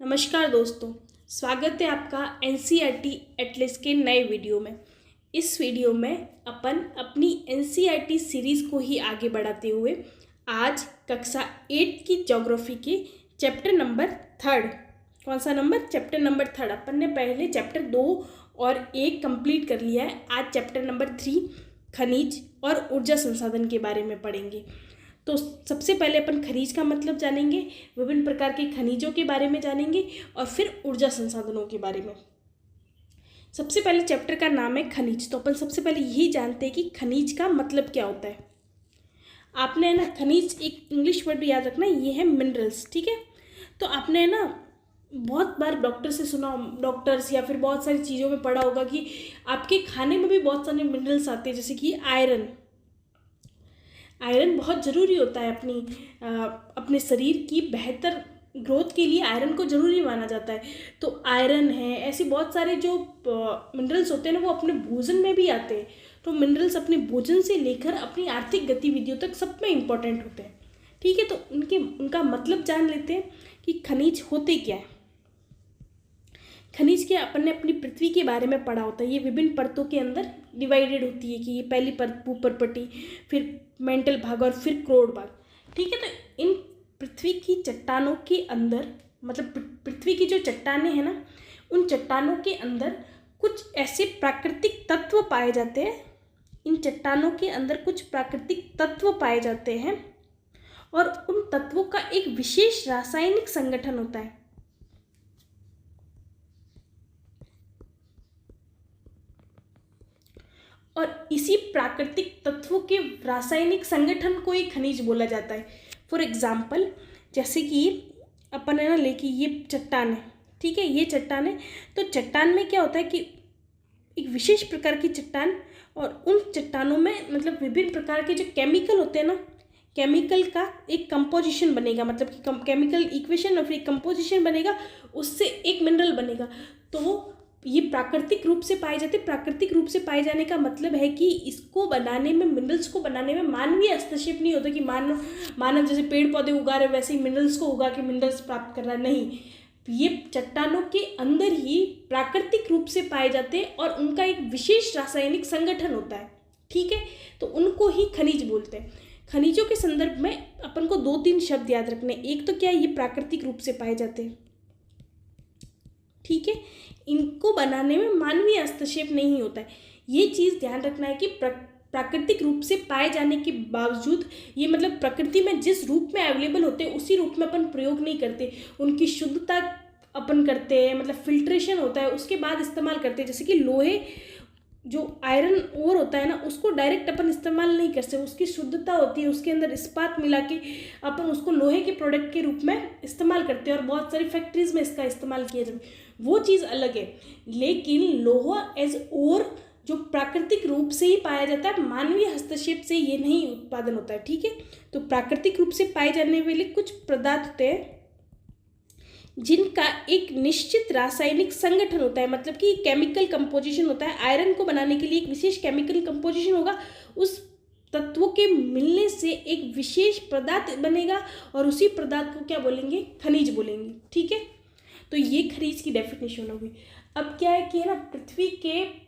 नमस्कार दोस्तों, स्वागत है आपका एनसीईआरटी एटलस के नए वीडियो में। इस वीडियो में अपन अपनी एनसीईआरटी सीरीज़ को ही आगे बढ़ाते हुए आज कक्षा 8 की ज्योग्राफी के चैप्टर नंबर 3 कौन सा नंबर चैप्टर नंबर 3 अपन ने पहले चैप्टर 2 और 1 कंप्लीट कर लिया है। आज चैप्टर नंबर 3 खनिज और ऊर्जा संसाधन के बारे में पढ़ेंगे। तो सबसे पहले अपन खनिज का मतलब जानेंगे, विभिन्न प्रकार के खनिजों के बारे में जानेंगे और फिर ऊर्जा संसाधनों के बारे में। सबसे पहले चैप्टर का नाम है खनिज। तो अपन सबसे पहले यही जानते हैं कि खनिज का मतलब क्या होता है। आपने है ना खनिज एक इंग्लिश वर्ड याद रखना, ये है मिनरल्स, ठीक है। तो आपने है ना बहुत बार डॉक्टर से सुना, डॉक्टर्स या फिर बहुत सारी चीज़ों में पढ़ा होगा कि आपके खाने में भी बहुत सारे मिनरल्स आते हैं, जैसे कि आयरन बहुत ज़रूरी होता है अपने शरीर की बेहतर ग्रोथ के लिए। आयरन को ज़रूरी माना जाता है। तो आयरन है, ऐसे बहुत सारे जो मिनरल्स होते हैं ना वो अपने भोजन में भी आते हैं। तो मिनरल्स अपने भोजन से लेकर अपनी आर्थिक गतिविधियों तक सब में इम्पोर्टेंट होते हैं, ठीक है। तो उनका मतलब जान लेते हैं कि खनिज होते क्या है। खनिज के अपन ने अपनी पृथ्वी के बारे में पढ़ा होता है। ये विभिन्न परतों के अंदर डिवाइडेड होती है कि ये पहली परत ऊपर पट्टी, फिर मेंटल भाग और फिर क्रोड भाग, ठीक है। तो इन पृथ्वी की चट्टानों के अंदर, मतलब पृथ्वी की जो चट्टानें हैं ना, उन चट्टानों के अंदर कुछ ऐसे प्राकृतिक तत्व पाए जाते हैं। इन चट्टानों के अंदर कुछ प्राकृतिक तत्व पाए जाते हैं और उन तत्वों का एक विशेष रासायनिक संगठन होता है। और इसी प्राकृतिक तत्वों के रासायनिक संगठन को ही खनिज बोला जाता है। फॉर एग्जाम्पल, जैसे कि अपन है ना लेके ये चट्टान है, ठीक है, ये चट्टान है। तो चट्टान में क्या होता है कि एक विशेष प्रकार की चट्टान, और उन चट्टानों में मतलब विभिन्न प्रकार के जो केमिकल होते हैं ना, केमिकल का एक कंपोजिशन बनेगा, मतलब कि केमिकल इक्वेशन और फिर एक कंपोजिशन बनेगा, उससे एक मिनरल बनेगा। तो ये प्राकृतिक रूप से पाए जाते। प्राकृतिक रूप से पाए जाने का मतलब है कि इसको बनाने में, मिनरल्स को बनाने में मानवीय हस्तक्षेप नहीं होता कि मानव जैसे पेड़ पौधे उगा रहे वैसे ही मिनरल्स को उगा के मिनरल्स प्राप्त कर रहा है, नहीं। ये चट्टानों के अंदर ही प्राकृतिक रूप से पाए जाते हैं और उनका एक विशेष रासायनिक संगठन होता है, ठीक है। तो उनको ही खनिज बोलते हैं। खनिजों के संदर्भ में अपन को 2-3 शब्द याद रखने। एक तो क्या है, ये प्राकृतिक रूप से पाए जाते हैं, ठीक है। इनको बनाने में मानवीय हस्तक्षेप नहीं होता है। ये चीज़ ध्यान रखना है कि प्राकृतिक रूप से पाए जाने के बावजूद ये मतलब प्रकृति में जिस रूप में अवेलेबल होते हैं उसी रूप में अपन प्रयोग नहीं करते। उनकी शुद्धता अपन करते हैं, मतलब फिल्ट्रेशन होता है, उसके बाद इस्तेमाल करते हैं। जैसे कि लोहे, जो आयरन ओर होता है ना, उसको डायरेक्ट अपन इस्तेमाल नहीं कर सकते। उसकी शुद्धता होती है, उसके अंदर इस्पात मिला के अपन उसको लोहे के प्रोडक्ट के रूप में इस्तेमाल करते हैं और बहुत सारी फैक्ट्रीज में इसका इस्तेमाल किया जाता है, वो चीज़ अलग है। लेकिन लोहा एज ओर जो प्राकृतिक रूप से ही पाया जाता है, मानवीय हस्तक्षेप से ये नहीं उत्पादन होता है, ठीक है। तो प्राकृतिक रूप से पाए जाने वाले कुछ पदार्थ होते हैं जिनका एक निश्चित रासायनिक संगठन होता है, मतलब कि केमिकल कंपोजिशन होता है। आयरन को बनाने के लिए एक विशेष केमिकल कंपोजिशन होगा, उस तत्वों के मिलने से एक विशेष पदार्थ बनेगा और उसी पदार्थ को क्या बोलेंगे, खनिज बोलेंगे, ठीक है। तो ये खनिज की डेफिनेशन होगी। अब क्या है कि है ना, पृथ्वी के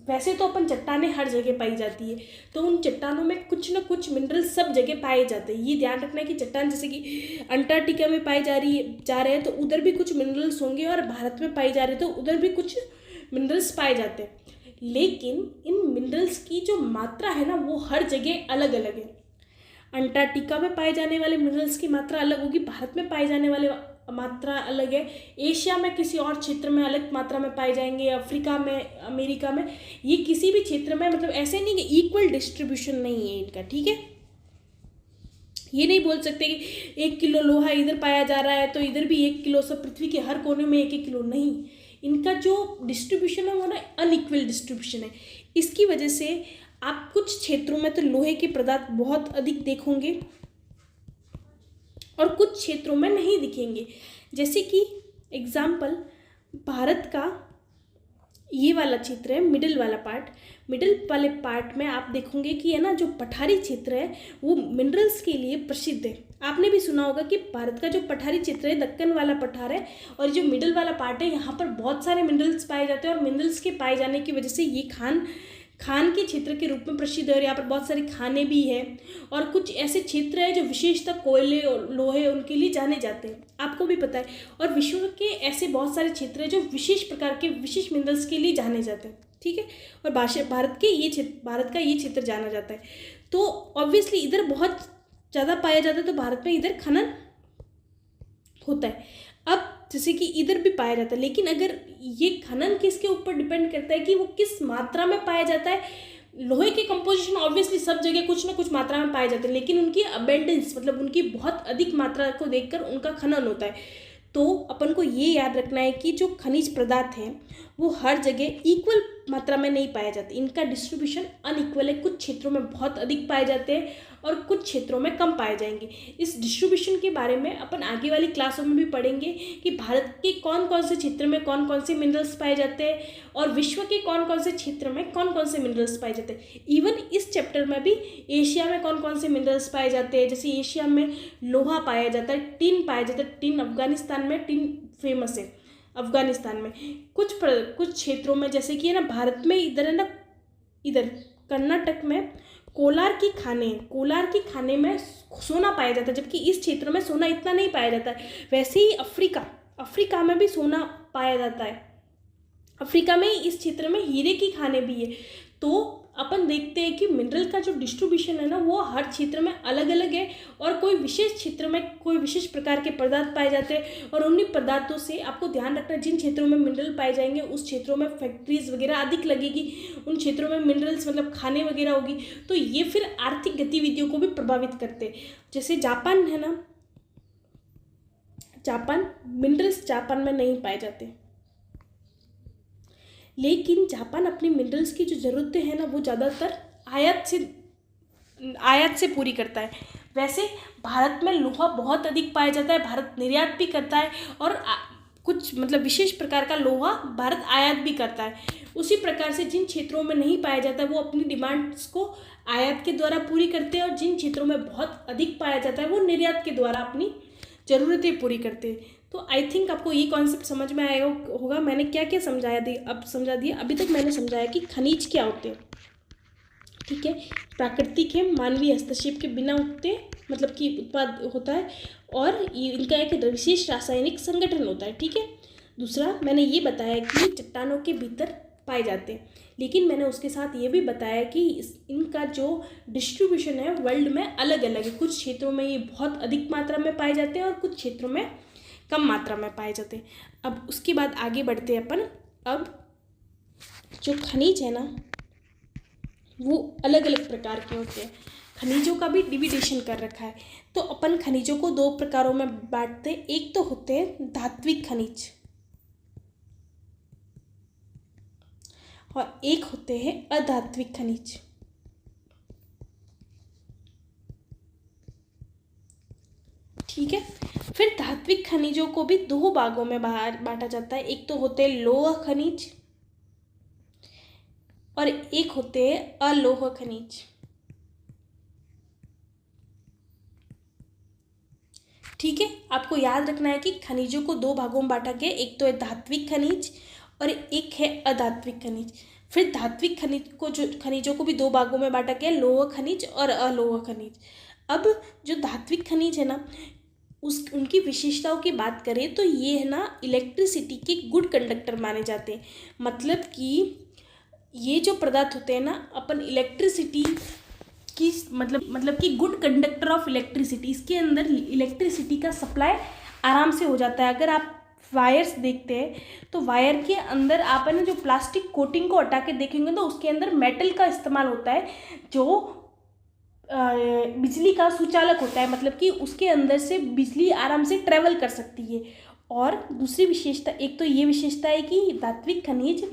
वैसे तो अपन चट्टानें हर जगह पाई जाती है, तो उन चट्टानों में कुछ ना कुछ मिनरल सब जगह पाए जाते हैं। ये ध्यान रखना है कि चट्टान जैसे कि अंटार्कटिका में पाई जा रहे हैं तो उधर भी कुछ मिनरल्स होंगे, और भारत में पाई जा रहे हैं तो उधर भी कुछ मिनरल्स पाए जाते हैं। लेकिन इन मिनरल्स की जो मात्रा है ना वो हर जगह अलग अलग है। अंटार्कटिका में पाए जाने वाले मिनरल्स की मात्रा अलग होगी, भारत में पाए जाने वाले मात्रा अलग है, एशिया में किसी और क्षेत्र में अलग मात्रा में पाए जाएंगे, अफ्रीका में, अमेरिका में, ये किसी भी क्षेत्र में, मतलब ऐसे नहीं कि इक्वल डिस्ट्रीब्यूशन नहीं है इनका, ठीक है। ये नहीं बोल सकते कि 1 किलो लोहा इधर पाया जा रहा है तो इधर भी 1 किलो, सब पृथ्वी के हर कोने में 1-1 किलो, नहीं। इनका जो डिस्ट्रीब्यूशन है वो ना अनइक्वल डिस्ट्रीब्यूशन है। इसकी वजह से आप कुछ क्षेत्रों में तो लोहे के पदार्थ बहुत अधिक देखोगे और कुछ क्षेत्रों में नहीं दिखेंगे। जैसे कि एग्जाम्पल, भारत का ये वाला क्षेत्र है, मिडिल वाले पार्ट में आप देखोगे कि है ना, जो पठारी क्षेत्र है वो मिनरल्स के लिए प्रसिद्ध है। आपने भी सुना होगा कि भारत का जो पठारी क्षेत्र है, दक्कन वाला पठार है, और जो मिडल वाला पार्ट है, यहाँ पर बहुत सारे मिनरल्स पाए जाते हैं, और मिनरल्स के पाए जाने की वजह से ये खान के क्षेत्र के रूप में प्रसिद्ध है, और यहाँ पर बहुत सारे खाने भी हैं, और कुछ ऐसे क्षेत्र है जो विशेषतः कोयले और लोहे उनके लिए जाने जाते हैं, आपको भी पता है। और विश्व के ऐसे बहुत सारे क्षेत्र हैं जो विशेष प्रकार के विशेष मिनरल्स के लिए जाने जाते हैं, ठीक है। और भारत का ये क्षेत्र जाना जाता है। तो ऑब्वियसली इधर बहुत ज़्यादा पाया जाता है, तो भारत में इधर खनन होता है। अब जैसे कि इधर भी पाया जाता है, लेकिन अगर ये खनन किसके ऊपर डिपेंड करता है कि वो किस मात्रा में पाया जाता है। लोहे के कंपोजिशन ऑब्वियसली सब जगह कुछ ना कुछ मात्रा में पाए जाते हैं, लेकिन उनकी अबेंडेंस मतलब उनकी बहुत अधिक मात्रा को देखकर उनका खनन होता है। तो अपन को ये याद रखना है कि जो खनिज पदार्थ हैं वो हर जगह इक्वल मात्रा में नहीं पाए जाते, इनका डिस्ट्रीब्यूशन अनइक्वल है। कुछ क्षेत्रों में बहुत अधिक पाए जाते हैं और कुछ क्षेत्रों में कम पाए जाएंगे। इस डिस्ट्रीब्यूशन के बारे में अपन आगे वाली क्लासों में भी पढ़ेंगे कि भारत के कौन कौन से क्षेत्र में कौन कौन से मिनरल्स पाए जाते हैं, और विश्व के कौन कौन से क्षेत्र में कौन कौन से मिनरल्स पाए जाते हैं। इवन इस चैप्टर में भी एशिया में कौन कौन से मिनरल्स पाए जाते हैं। जैसे एशिया में लोहा पाया जाता है, टिन पाया जाता है, टिन अफगानिस्तान में टिन फेमस है। अफगानिस्तान में कुछ क्षेत्रों में, जैसे कि है ना भारत में इधर है ना, इधर कर्नाटक में कोलार की खाने में सोना पाया जाता है, जबकि इस क्षेत्र में सोना इतना नहीं पाया जाता है। वैसे ही अफ्रीका में भी सोना पाया जाता है। अफ्रीका में इस क्षेत्र में हीरे की खाने भी है। तो अपन देखते हैं कि मिनरल का जो डिस्ट्रीब्यूशन है ना वो हर क्षेत्र में अलग अलग है, और कोई विशेष क्षेत्र में कोई विशेष प्रकार के पदार्थ पाए जाते हैं, और उन्हीं पदार्थों से आपको ध्यान रखना है जिन क्षेत्रों में मिनरल पाए जाएंगे उस क्षेत्रों में फैक्ट्रीज वगैरह अधिक लगेगी, उन क्षेत्रों में मिनरल्स मतलब खाने वगैरह होगी, तो ये फिर आर्थिक गतिविधियों को भी प्रभावित करते हैं। जैसे जापान है ना, मिनरल्स जापान में नहीं पाए जाते, लेकिन जापान अपनी मिनरल्स की जो ज़रूरतें हैं ना वो ज़्यादातर आयात से पूरी करता है। वैसे भारत में लोहा बहुत अधिक पाया जाता है, भारत निर्यात भी करता है, और कुछ मतलब विशेष प्रकार का लोहा भारत आयात भी करता है। उसी प्रकार से जिन क्षेत्रों में नहीं पाया जाता वो अपनी डिमांड्स को आयात के द्वारा पूरी करते हैं, और जिन क्षेत्रों में बहुत अधिक पाया जाता है वो निर्यात के द्वारा अपनी ज़रूरतें पूरी करते हैं। तो आई थिंक आपको ये कॉन्सेप्ट समझ में आएगा होगा। मैंने क्या क्या समझा दिया अभी तक। मैंने समझाया कि खनिज क्या होते हैं, ठीक है, प्राकृतिक है, मानवीय हस्तक्षेप के बिना उगते मतलब कि उत्पाद होता है, और इनका एक विशेष रासायनिक संगठन होता है, ठीक है। दूसरा मैंने ये बताया कि चट्टानों के भीतर पाए जाते हैं, लेकिन मैंने उसके साथ ये भी बताया कि इनका जो डिस्ट्रीब्यूशन है वर्ल्ड में अलग अलग है। कुछ क्षेत्रों में ये बहुत अधिक मात्रा में पाए जाते हैं और कुछ क्षेत्रों में कम मात्रा में पाए जाते हैं। अब उसके बाद आगे बढ़ते हैं अपन। अब जो खनिज है ना वो अलग अलग प्रकार के होते हैं, खनिजों का भी डिविडेशन कर रखा है। तो अपन खनिजों को दो प्रकारों में बांटते हैं। एक तो होते हैं धात्विक खनिज और एक होते हैं अधात्विक खनिज। ठीक है, फिर धात्विक खनिजों को भी दो भागों में बाहर बांटा जाता है। एक तो होते हैं लौह खनिज और एक होते हैं अलोह खनिज। ठीक है, आपको याद रखना है कि खनिजों को दो भागों में बांटा गया, एक तो है धात्विक खनिज और एक है अधात्विक खनिज। फिर धात्विक खनिजों को भी दो भागों में बांटा गया, लौह खनिज और अलोह खनिज। अब जो धात्विक खनिज है ना उनकी विशेषताओं की बात करें तो ये है ना इलेक्ट्रिसिटी के गुड कंडक्टर माने जाते हैं। मतलब कि ये जो पदार्थ होते हैं ना अपन इलेक्ट्रिसिटी की मतलब कि गुड कंडक्टर ऑफ इलेक्ट्रिसिटी, इसके अंदर इलेक्ट्रिसिटी का सप्लाई आराम से हो जाता है। अगर आप वायर्स देखते हैं तो वायर के अंदर आप है ना जो प्लास्टिक कोटिंग को हटा के देखेंगे तो उसके अंदर मेटल का इस्तेमाल होता है जो बिजली का सुचालक होता है, मतलब कि उसके अंदर से बिजली आराम से ट्रेवल कर सकती है। और दूसरी विशेषता, एक तो ये विशेषता है कि धात्विक खनिज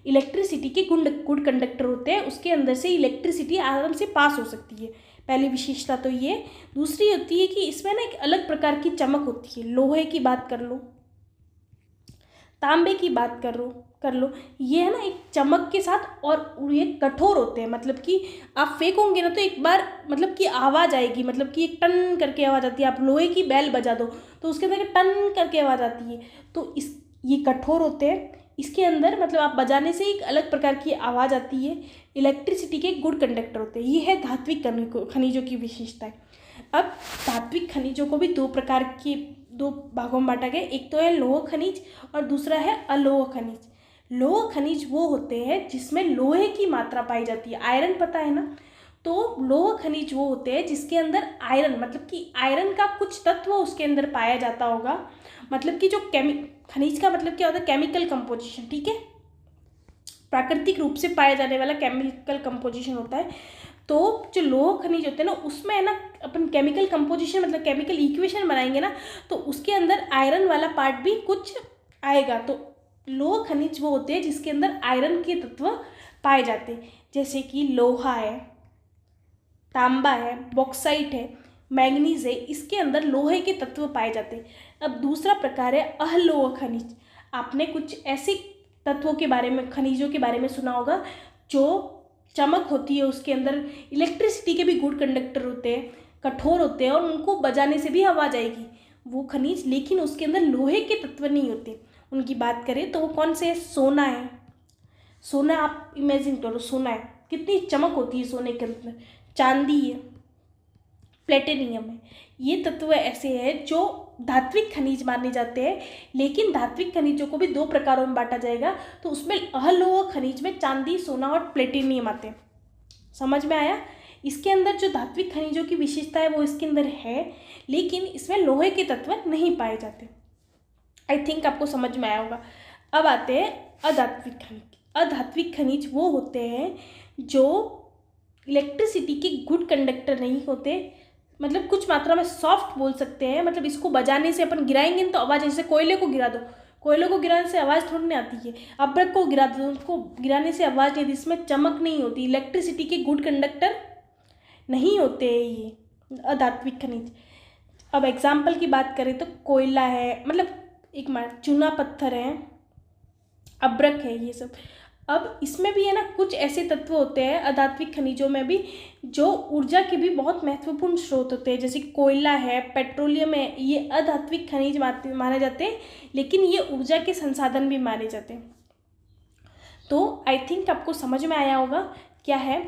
इलेक्ट्रिसिटी के गुड कंडक्टर होते हैं, उसके अंदर से इलेक्ट्रिसिटी आराम से पास हो सकती है। पहली विशेषता तो ये। दूसरी होती है कि इसमें ना एक अलग प्रकार की चमक होती है। लोहे की बात कर लो, तांबे की बात कर लो, ये है ना एक चमक के साथ, और ये कठोर होते हैं, मतलब कि आप फेंकोगे ना तो एक बार मतलब कि आवाज़ आएगी, मतलब कि एक टन करके आवाज़ आती है। आप लोहे की बैल बजा दो तो उसके अंदर टन करके आवाज़ आती है। तो ये कठोर होते हैं, इसके अंदर मतलब आप बजाने से एक अलग प्रकार की आवाज़ आती है। इलेक्ट्रिसिटी के गुड कंडक्टर होते हैं। ये है धात्विक खनिजों की विशेषताएं। अब धात्विक खनिजों को भी दो भागों में बांटा गया। एक तो है लौह खनिज और दूसरा है अलोह खनिज। लौह खनिज वो होते हैं जिसमें लोहे की मात्रा पाई जाती है। आयरन पता है ना, तो लौह खनिज वो होते हैं जिसके अंदर आयरन, मतलब कि आयरन का कुछ तत्व उसके अंदर पाया जाता होगा। मतलब कि जो खनिज का मतलब क्या होता है, केमिकल कंपोजिशन, ठीक है, प्राकृतिक रूप से पाया जाने वाला केमिकल कंपोजिशन होता है। तो जो लौह खनिज होते हैं ना, उसमें है ना अपन केमिकल कंपोजिशन मतलब केमिकल इक्वेशन बनाएंगे ना, तो उसके अंदर आयरन वाला पार्ट भी कुछ आएगा। तो लौह खनिज वो होते हैं जिसके अंदर आयरन के तत्व पाए जाते हैं, जैसे कि लोहा है, तांबा है, बॉक्साइट है, मैंगनीज है, इसके अंदर लोहे के तत्व पाए जाते हैं। अब दूसरा प्रकार है अलोह खनिज। आपने कुछ ऐसे तत्वों के बारे में, खनिजों के बारे में सुना होगा जो चमक होती है, उसके अंदर इलेक्ट्रिसिटी के भी गुड कंडक्टर होते हैं, कठोर होते हैं और उनको बजाने से भी आवाज़ आएगी वो खनिज, लेकिन उसके अंदर लोहे के तत्व नहीं होते। उनकी बात करें तो वो कौन से है? सोना है। सोना आप इमेजिन करो, सोना है, कितनी चमक होती है सोने के अंदर। चांदी है, प्लेटिनियम है, ये तत्व ऐसे हैं जो धात्विक खनिज माने जाते हैं। लेकिन धात्विक खनिजों को भी दो प्रकारों में बांटा जाएगा। तो उसमें अलोह खनिज में चांदी, सोना और प्लेटिनियम आते हैं। समझ में आया? इसके अंदर जो धात्विक खनिजों की विशेषता है वो इसके अंदर है, लेकिन इसमें लोहे के तत्व नहीं पाए जाते। आई थिंक आपको समझ में आया होगा। अब आते हैं अधात्विक खनिज। अधात्विक खनिज वो होते हैं जो इलेक्ट्रिसिटी के गुड कंडक्टर नहीं होते, मतलब कुछ मात्रा में सॉफ्ट बोल सकते हैं। मतलब इसको बजाने से अपन गिराएंगे तो आवाज़, जैसे कोयले को गिरा दो, कोयले को गिराने से आवाज़ थोड़ी नहीं आती है। अब्रक को गिरा दो, उसको गिराने से आवाज़ नहीं आती, इसमें चमक नहीं होती। इलेक्ट्रिसिटी के गुड कंडक्टर नहीं होते ये अधात्विक खनिज। अब एग्जाम्पल की बात करें तो कोयला है, मतलब एक चूना पत्थर है, अब्रक है, ये सब। अब इसमें भी है ना कुछ ऐसे तत्व होते हैं अधात्विक खनिजों में भी जो ऊर्जा के भी बहुत महत्वपूर्ण स्रोत होते हैं, जैसे कोयला है, पेट्रोलियम है, ये अधात्विक खनिज माने जाते हैं, लेकिन ये ऊर्जा के संसाधन भी माने जाते हैं। तो आई थिंक आपको समझ में आया होगा क्या है,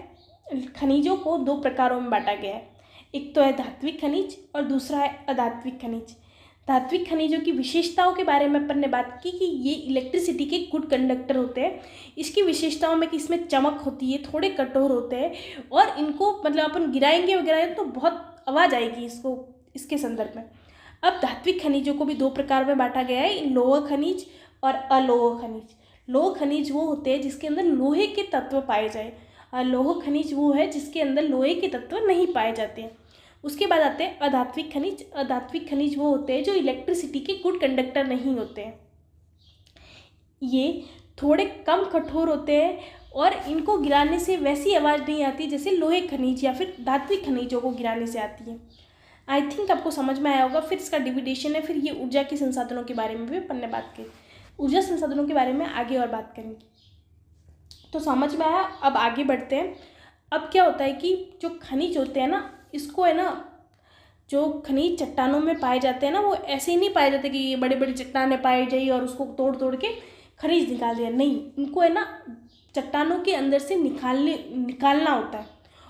खनिजों को दो प्रकारों में बांटा गया है। एक तो है धात्विक खनिज और दूसरा है अधात्विक खनिज। धात्विक खनिजों की विशेषताओं के बारे में अपन ने बात की कि ये इलेक्ट्रिसिटी के गुड कंडक्टर होते हैं। इसकी विशेषताओं में कि इसमें चमक होती है, थोड़े कठोर होते हैं और इनको मतलब अपन गिराएंगे वगैरह तो बहुत आवाज़ आएगी इसके संदर्भ में। अब धात्विक खनिजों को भी दो प्रकार में बांटा गया है, लौह खनिज और अलोह खनिज। लौह खनिज वो होते हैं जिसके अंदर लोहे के तत्व पाए जाए, और लौह खनिज वो है जिसके अंदर लोहे के तत्व नहीं पाए जाते हैं। उसके बाद आते हैं अधात्विक खनिज। अधात्विक खनिज वो होते हैं जो इलेक्ट्रिसिटी के गुड कंडक्टर नहीं होते हैं। ये थोड़े कम कठोर होते हैं और इनको गिराने से वैसी आवाज़ नहीं आती जैसे लोहे खनिज या फिर धात्विक खनिजों को गिराने से आती है। आई थिंक आपको समझ में आया होगा। फिर इसका डिविडेशन है, फिर ये ऊर्जा के संसाधनों के बारे में भी अपन ने बात की। ऊर्जा संसाधनों के बारे में आगे और बात करेंगे। तो समझ में आया, अब आगे बढ़ते हैं। अब क्या होता है कि जो खनिज होते हैं ना, इसको है ना जो खनिज चट्टानों में पाए जाते हैं ना, वो ऐसे ही नहीं पाए जाते कि ये बड़े बड़े चट्टानें पाई जाई और उसको तोड़ तोड़ के खनिज निकाल दिया। नहीं, उनको है ना चट्टानों के अंदर से निकालना होता है,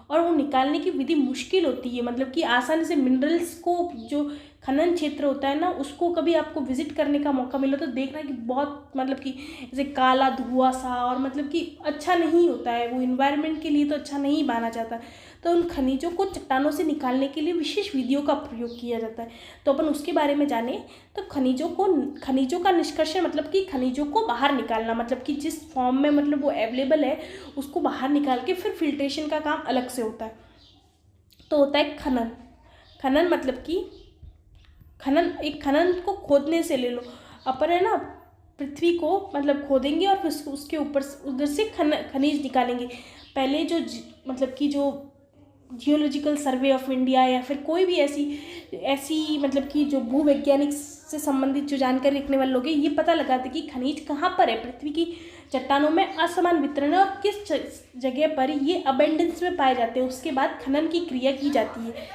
और वो निकालने की विधि मुश्किल होती है। मतलब कि आसानी से मिनरल्स को, जो खनन क्षेत्र होता है ना, उसको कभी आपको विजिट करने का मौका मिला तो देखना कि बहुत मतलब कि जैसे काला धुआं सा, और मतलब कि अच्छा नहीं होता है वो, इन्वायरमेंट के लिए तो अच्छा नहीं माना जाता। तो उन खनिजों को चट्टानों से निकालने के लिए विशेष विधियों का प्रयोग किया जाता है। तो अपन उसके बारे में जाने तो खनिजों का निष्कर्षण मतलब कि खनिजों को बाहर निकालना, मतलब कि जिस फॉर्म में मतलब वो अवेलेबल है उसको बाहर निकाल के फिर फिल्ट्रेशन का काम अलग से होता है। तो होता है खनन। खनन मतलब कि खनन को खोदने से ले लो, अपन है ना पृथ्वी को मतलब खोदेंगे और फिर उसके ऊपर उधर से खनिज निकालेंगे। पहले जो मतलब कि जो जियोलॉजिकल सर्वे ऑफ इंडिया या फिर कोई भी ऐसी मतलब कि जो भूवैज्ञानिक से संबंधित जो जानकारी रखने वाले लोग हैं, ये पता लगाते कि खनिज कहाँ पर है, पृथ्वी की चट्टानों में असमान वितरण है और किस जगह पर ये अबेंडेंस में पाए जाते हैं। उसके बाद खनन की क्रिया की जाती है।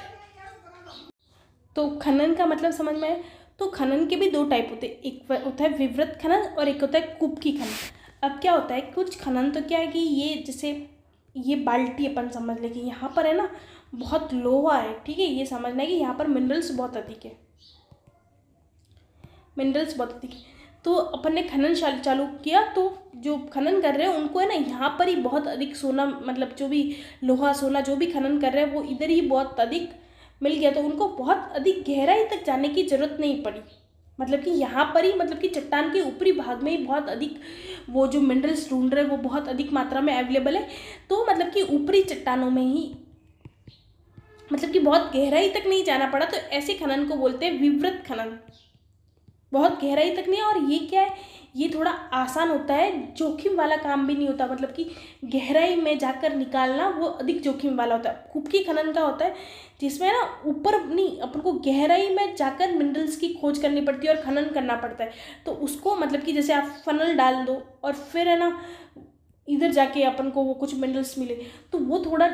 तो खनन का मतलब समझ में आया। तो खनन के भी दो टाइप होते हैं, एक होता है विवृत खनन और एक होता है कुपकी खनन। अब क्या होता है, कुछ खनन तो क्या है कि ये जैसे ये बाल्टी अपन समझ लें कि यहाँ पर है ना बहुत लोहा है, ठीक है, ये समझना है कि यहाँ पर मिनरल्स बहुत अधिक है, मिनरल्स बहुत अधिक है। तो अपन ने खनन चालू किया, तो जो खनन कर रहे हैं उनको है ना यहाँ पर ही बहुत अधिक सोना, मतलब जो भी लोहा सोना जो भी खनन कर रहे हैं वो इधर ही बहुत अधिक मिल गया, तो उनको बहुत अधिक गहराई तक जाने की ज़रूरत नहीं पड़ी। मतलब कि यहाँ पर ही, मतलब कि चट्टान के ऊपरी भाग में ही बहुत अधिक वो जो मिनरल्स ढूंढ रहे हैं वो बहुत अधिक मात्रा में अवेलेबल है। तो मतलब कि ऊपरी चट्टानों में ही मतलब कि बहुत गहराई तक नहीं जाना पड़ा, तो ऐसे खनन को बोलते हैं विवृत खनन। बहुत गहराई तक नहीं, और ये क्या है, ये थोड़ा आसान होता है, जोखिम वाला काम भी नहीं होता। मतलब कि गहराई में जाकर निकालना वो अधिक जोखिम वाला होता है। कुपकी खनन का होता है जिसमें ना ऊपर नहीं, अपन को गहराई में जाकर मिनरल्स की खोज करनी पड़ती है और खनन करना पड़ता है। तो उसको मतलब कि जैसे आप फनल डाल दो और फिर है ना इधर जाके अपन को वो कुछ मिनरल्स मिले, तो वो थोड़ा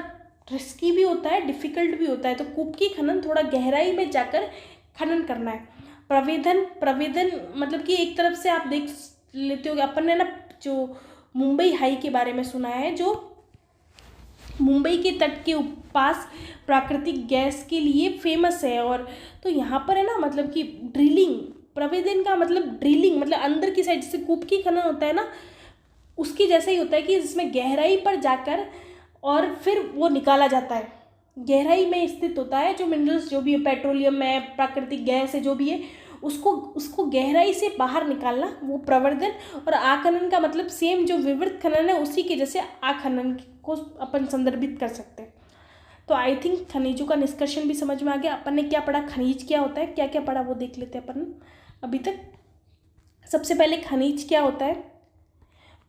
रिस्की भी होता है, डिफ़िकल्ट भी होता है। तो कुपकी खनन थोड़ा गहराई में जाकर खनन करना है। प्रवेदन मतलब कि एक तरफ से आप देख लेते हो, अपन ने ना जो मुंबई हाई के बारे में सुना है, जो मुंबई के तट के पास प्राकृतिक गैस के लिए फेमस है। और तो यहाँ पर है ना मतलब कि ड्रिलिंग, प्रवेदन का मतलब ड्रिलिंग, मतलब अंदर की साइड, जैसे कुपकी खनन होता है ना उसकी जैसा ही होता है कि जिसमें गहराई पर जाकर और फिर वो निकाला जाता है, गहराई में स्थित होता है जो मिनरल्स जो भी है, पेट्रोलियम है, प्राकृतिक गैस है, जो भी है, उसको गहराई से बाहर निकालना, वो प्रवर्धन। और आखनन का मतलब सेम जो विवृत खनन है उसी के जैसे आखनन को अपन संदर्भित कर सकते हैं। तो आई थिंक खनिजों का निष्कर्षण भी समझ में आ गया। अपन ने क्या पढ़ा, खनिज क्या होता है, क्या क्या पढ़ा वो देख लेते हैं अपन अभी तक। सबसे पहले खनिज क्या होता है,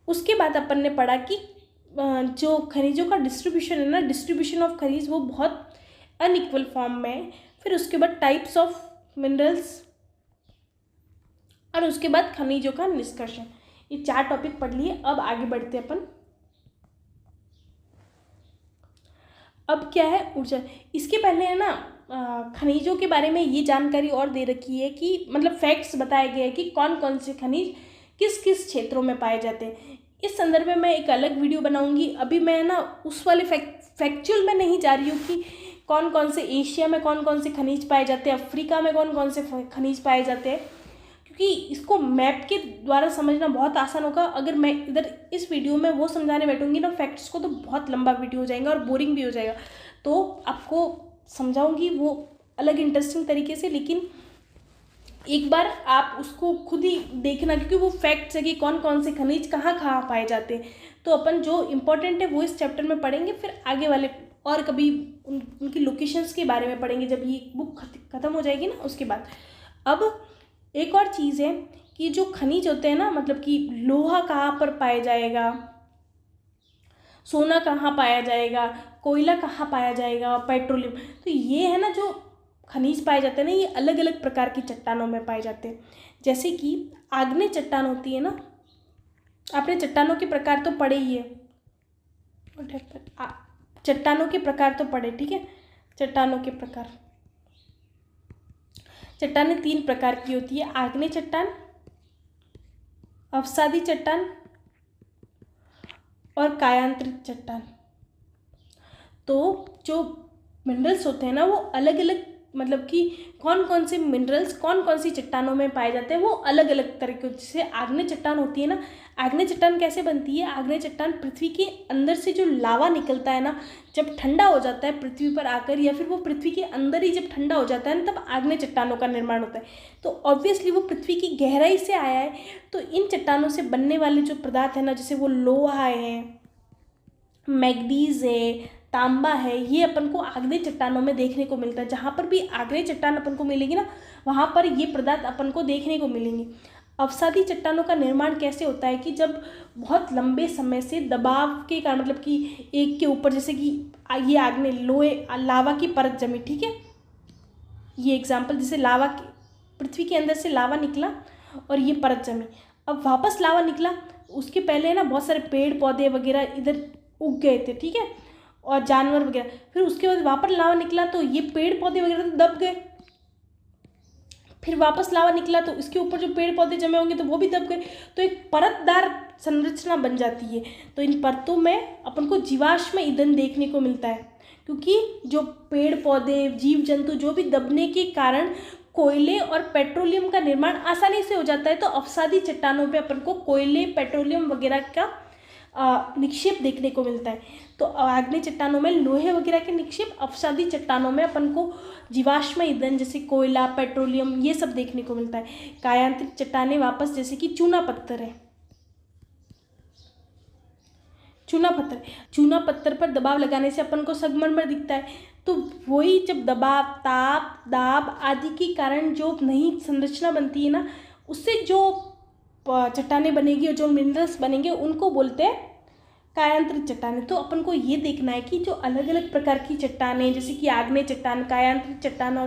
उसके बाद अपन ने पढ़ा कि जो खनिजों का डिस्ट्रीब्यूशन है ना, डिस्ट्रीब्यूशन ऑफ खनिज वो बहुत अनइक्वल फॉर्म में है। फिर उसके बाद टाइप्स ऑफ मिनरल्स, और उसके बाद खनिजों का निष्कर्षण। ये 4 टॉपिक पढ़ लिए। अब आगे बढ़ते हैं अपन। अब क्या है, ऊर्जा। इसके पहले है ना खनिजों के बारे में ये जानकारी और दे रखी है कि मतलब फैक्ट्स बताए गए हैं कि कौन कौन से खनिज किस किस क्षेत्रों में पाए जाते हैं। इस संदर्भ में मैं एक अलग वीडियो बनाऊंगी। अभी मैं ना उस वाले फैक्चुअल में नहीं जा रही हूँ कि कौन कौन से एशिया में कौन कौन से खनिज पाए जाते हैं, अफ्रीका में कौन कौन से खनिज पाए जाते हैं, क्योंकि इसको मैप के द्वारा समझना बहुत आसान होगा। अगर मैं इधर इस वीडियो में वो समझाने बैठूंगी ना फैक्ट्स को, तो बहुत लंबा वीडियो हो जाएगा और बोरिंग भी हो जाएगा। तो आपको समझाऊंगी वो अलग इंटरेस्टिंग तरीके से, लेकिन एक बार आप उसको खुद ही देखना, क्योंकि वो फैक्ट्स है कि कौन कौन से खनिज कहाँ कहाँ पाए जाते हैं। तो अपन जो इम्पोर्टेंट है वो इस चैप्टर में पढ़ेंगे, फिर आगे वाले और कभी उनकी लोकेशंस के बारे में पढ़ेंगे जब ये बुक ख़त्म हो जाएगी ना उसके बाद। अब एक और चीज़ है कि जो खनिज होते हैं ना, मतलब कि लोहा कहाँ पर पाया जाएगा, सोना कहाँ पाया जाएगा, कोयला कहाँ पाया जाएगा, पेट्रोलियम, तो ये है ना जो खनिज पाए जाते हैं ना, ये अलग अलग प्रकार की चट्टानों में पाए जाते हैं। जैसे कि आग्नेय चट्टान होती है ना, आपने चट्टानों के प्रकार तो पढ़े ही है, चट्टानों के प्रकार तो पढ़े, ठीक है। चट्टानों के प्रकार, चट्टानें 3 प्रकार की होती है, आग्नेय चट्टान, अवसादी चट्टान और कायांतरित चट्टान। तो जो मिनरल्स होते हैं ना वो अलग अलग, मतलब कि कौन कौन से मिनरल्स कौन कौन सी चट्टानों में पाए जाते हैं वो अलग अलग तरह के। जैसे आग्नेय चट्टान होती है ना, आग्नेय चट्टान कैसे बनती है, आग्नेय चट्टान पृथ्वी के अंदर से जो लावा निकलता है ना, जब ठंडा हो जाता है पृथ्वी पर आकर, या फिर वो पृथ्वी के अंदर ही जब ठंडा हो जाता है ना, तब आग्नेय चट्टानों का निर्माण होता है। तो ऑब्वियसली वो पृथ्वी की गहराई से आया है। तो इन चट्टानों से बनने वाले जो पदार्थ है ना, जैसे वो लोहा है, मैग्नीज है, तांबा है, ये अपन को आग्नेय चट्टानों में देखने को मिलता है। जहाँ पर भी आग्नेय चट्टान अपन को मिलेगी ना, वहाँ पर ये पदार्थ अपन को देखने को मिलेंगे। अवसादी चट्टानों का निर्माण कैसे होता है कि जब बहुत लंबे समय से दबाव के कारण, मतलब कि एक के ऊपर, जैसे कि ये आग्नेय लोहे लावा की परत जमी, ठीक है। ये एग्जाम्पल, जैसे लावा की, पृथ्वी के अंदर से लावा निकला और ये परत जमी, अब वापस लावा निकला, उसके पहले ना बहुत सारे पेड़ पौधे वगैरह इधर उग गए थे, ठीक है, और जानवर वगैरह, फिर उसके बाद वापस लावा निकला तो ये पेड़ पौधे वगैरह तो दब गए, फिर वापस लावा निकला तो इसके ऊपर जो पेड़ पौधे जमे होंगे तो वो भी दब गए, तो एक परतदार संरचना बन जाती है। तो इन परतों में अपन को जीवाश्म ईंधन देखने को मिलता है, क्योंकि जो पेड़ पौधे जीव जंतु जो भी दबने के कारण कोयले और पेट्रोलियम का निर्माण आसानी से हो जाता है, तो अवसादी चट्टानों पे अपन को कोयले पेट्रोलियम वगैरह का निक्षेप देखने को मिलता है। तो आग्नेय चट्टानों में लोहे वगैरह के निक्षेप, अवसादी चट्टानों में अपन को जीवाश्म ईंधन जैसे कोयला पेट्रोलियम ये सब देखने को मिलता है। कायांतरित चट्टानें वापस जैसे कि चूना पत्थर है, चूना पत्थर पर दबाव लगाने से अपन को संगमरमर दिखता है, तो वही जब दबाव ताप दाब आदि के कारण जो नई संरचना बनती है ना, उससे जो चट्टानें बनेगी और जो मिनरल्स बनेंगे उनको बोलते हैं कायांतरित चट्टानें। तो अपन को ये देखना है कि जो अलग अलग प्रकार की चट्टानें जैसे कि आग्नेय चट्टान, कायांतरित चट्टान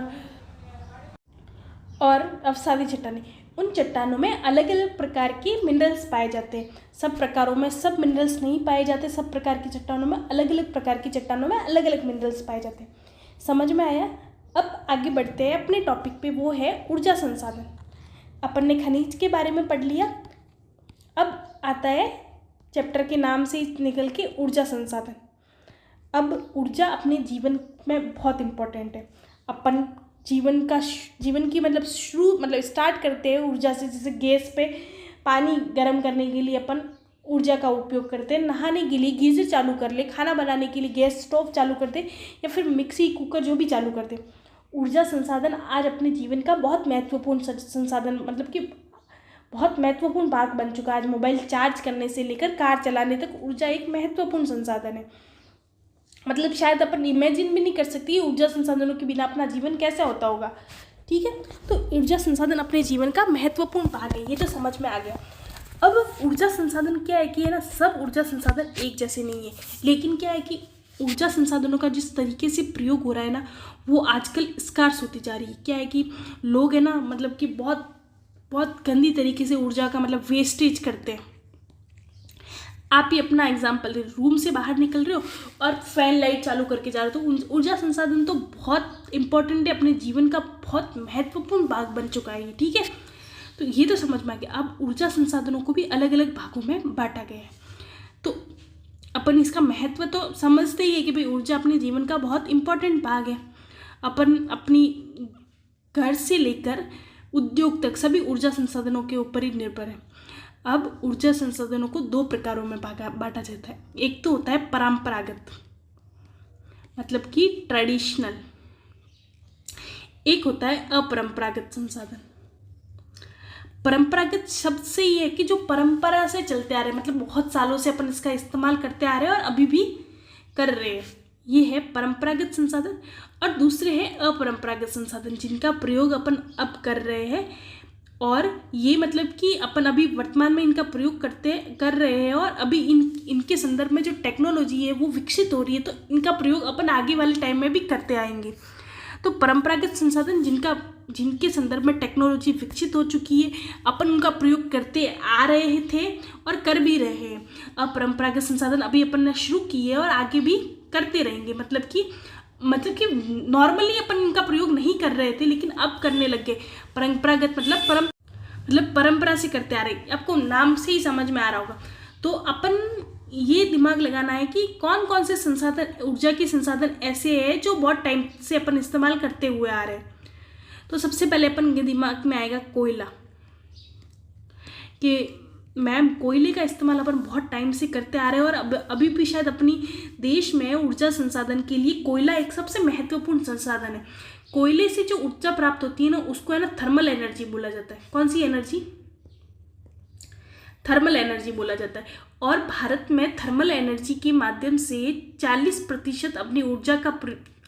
और अवसादी चट्टानें, उन चट्टानों में अलग अलग प्रकार के मिनरल्स पाए जाते हैं। सब प्रकारों में सब मिनरल्स नहीं पाए जाते, सब प्रकार की चट्टानों में अलग अलग प्रकार की चट्टानों में अलग अलग मिनरल्स पाए जाते हैं। समझ में आया? अब आगे बढ़ते हैं अपने टॉपिक पे, वो है ऊर्जा संसाधन। अपन ने खनिज के बारे में पढ़ लिया, अब आता है चैप्टर के नाम से निकल के ऊर्जा संसाधन। अब ऊर्जा अपने जीवन में बहुत इम्पोर्टेंट है। अपन जीवन की मतलब स्टार्ट करते हैं ऊर्जा से, जैसे गैस पे पानी गर्म करने के लिए अपन ऊर्जा का उपयोग करते हैं, नहाने के लिए गीजर चालू कर ले, खाना बनाने के लिए गैस स्टोव चालू करते या फिर मिक्सी कुकर जो भी चालू करते। ऊर्जा संसाधन आज अपने जीवन का बहुत महत्वपूर्ण संसाधन, मतलब कि बहुत महत्वपूर्ण भाग बन चुका है। आज मोबाइल चार्ज करने से लेकर कार चलाने तक ऊर्जा एक महत्वपूर्ण संसाधन है। मतलब शायद अपन इमेजिन भी नहीं कर सकती ऊर्जा संसाधनों के बिना अपना जीवन कैसा होता होगा, ठीक है। तो ऊर्जा संसाधन अपने जीवन का महत्वपूर्ण भाग है, ये तो समझ में आ गया। अब ऊर्जा संसाधन क्या है कि है ना, सब ऊर्जा संसाधन एक जैसे नहीं है, लेकिन क्या है कि ऊर्जा संसाधनों का जिस तरीके से प्रयोग हो रहा है ना, वो आजकल स्कार्स होती जा रही है। क्या है कि लोग है ना, मतलब कि बहुत बहुत गंदी तरीके से ऊर्जा का मतलब वेस्टेज करते हैं। आप ही अपना एग्जाम्पल, रूम से बाहर निकल रहे हो और फैन लाइट चालू करके जा रहे हो, तो ऊर्जा संसाधन तो बहुत इंपॉर्टेंट है, अपने जीवन का बहुत महत्वपूर्ण भाग बन चुका है, ठीक है। तो ये तो समझ में आ गया। अब ऊर्जा संसाधनों को भी अलग अलग भागों में बांटा गया है, तो अपन इसका महत्व तो समझते ही है कि भाई ऊर्जा अपने जीवन का बहुत इंपॉर्टेंट भाग है। अपन अपनी घर से लेकर उद्योग तक सभी ऊर्जा संसाधनों के ऊपर ही निर्भर है। अब ऊर्जा संसाधनों को दो प्रकारों में बांटा जाता है। एक तो होता है परंपरागत, मतलब कि ट्रेडिशनल, एक होता है अपरंपरागत संसाधन। परंपरागत शब्द से ये है कि जो परंपरा से चलते आ रहे हैं, मतलब बहुत सालों से अपन इसका इस्तेमाल करते आ रहे हैं और अभी भी कर रहे हैं, ये है परंपरागत संसाधन। और दूसरे है अपरंपरागत संसाधन, जिनका प्रयोग अपन अब कर रहे हैं, और ये मतलब कि अपन अभी वर्तमान में इनका प्रयोग कर रहे हैं, और अभी इनके संदर्भ में जो टेक्नोलॉजी है वो विकसित हो रही है, तो इनका प्रयोग अपन आगे वाले टाइम में भी करते आएंगे। तो परंपरागत संसाधन जिनके संदर्भ में टेक्नोलॉजी विकसित हो चुकी है, अपन उनका प्रयोग करते आ रहे थे और कर भी रहे हैं। अपरंपरागत संसाधन अभी अपन ने शुरू किए और आगे भी करते रहेंगे, मतलब कि नॉर्मली अपन इनका प्रयोग नहीं कर रहे थे, लेकिन अब करने लग गए। परंपरागत मतलब परंपरा से करते आ रहे, आपको नाम से ही समझ में आ रहा होगा। तो अपन ये दिमाग लगाना है कि कौन कौन से संसाधन, ऊर्जा के संसाधन ऐसे हैं जो बहुत टाइम से अपन इस्तेमाल करते हुए आ रहे हैं। तो सबसे पहले अपन के दिमाग में आएगा कोयला, कि मैम कोयले का इस्तेमाल अपन बहुत टाइम से करते आ रहे हैं, और अभी भी शायद अपनी देश में ऊर्जा संसाधन के लिए कोयला एक सबसे महत्वपूर्ण संसाधन है। कोयले से जो ऊर्जा प्राप्त होती है ना, उसको है ना थर्मल एनर्जी बोला जाता है। कौन सी एनर्जी? थर्मल एनर्जी बोला जाता है। और भारत में थर्मल एनर्जी के माध्यम से 40% अपनी ऊर्जा का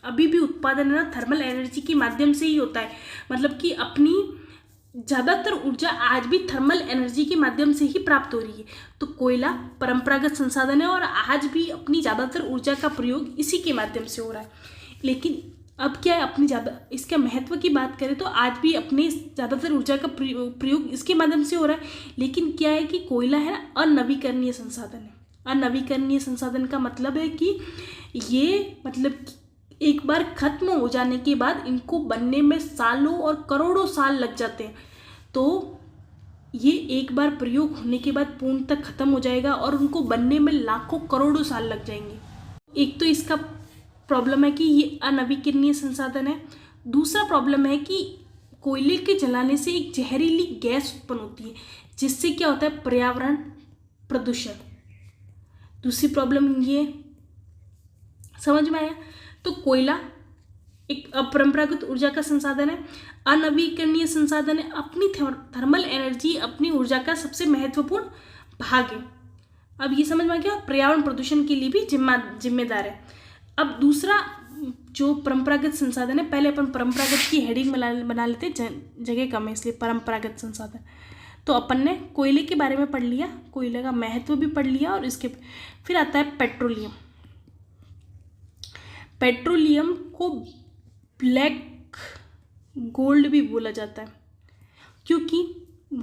अभी भी उत्पादन है ना थर्मल एनर्जी के माध्यम से ही होता है। मतलब कि अपनी ज़्यादातर ऊर्जा आज भी थर्मल एनर्जी के माध्यम से ही प्राप्त हो रही है। तो कोयला परंपरागत संसाधन है और आज भी अपनी ज़्यादातर ऊर्जा का प्रयोग इसी के माध्यम से हो रहा है। लेकिन अब क्या है, अपनी ज़्यादा इसके महत्व की बात करें तो आज भी अपनी ज़्यादातर ऊर्जा का प्रयोग इसके माध्यम से हो रहा है। लेकिन क्या है कि कोयला है ना अनवीकरणीय संसाधन है। अनवीकरणीय संसाधन का मतलब है कि ये मतलब एक बार खत्म हो जाने के बाद इनको बनने में सालों और करोड़ों साल लग जाते हैं। तो ये एक बार प्रयोग होने के बाद पूर्णतः खत्म हो जाएगा और उनको बनने में लाखों करोड़ों साल लग जाएंगे। एक तो इसका प्रॉब्लम है कि ये अनवीकरणीय संसाधन है। दूसरा प्रॉब्लम है कि कोयले के जलाने से एक जहरीली गैस उत्पन्न होती है, जिससे क्या होता है, पर्यावरण प्रदूषण। दूसरी प्रॉब्लम ये समझ में आया। तो कोयला एक अपरंपरागत ऊर्जा का संसाधन है, अनवीकरणीय संसाधन है, अपनी थर्मल एनर्जी अपनी ऊर्जा का सबसे महत्वपूर्ण भाग है। अब ये समझ में आ गया, पर्यावरण प्रदूषण के लिए भी जिम्मेदार है। अब दूसरा जो परंपरागत संसाधन है, पहले अपन परंपरागत की हेडिंग बना लेते, जगह कम है इसलिए परंपरागत संसाधन। तो अपन ने कोयले के बारे में पढ़ लिया, कोयले का महत्व भी पढ़ लिया, और इसके फिर आता है पेट्रोलियम। पेट्रोलियम को ब्लैक गोल्ड भी बोला जाता है, क्योंकि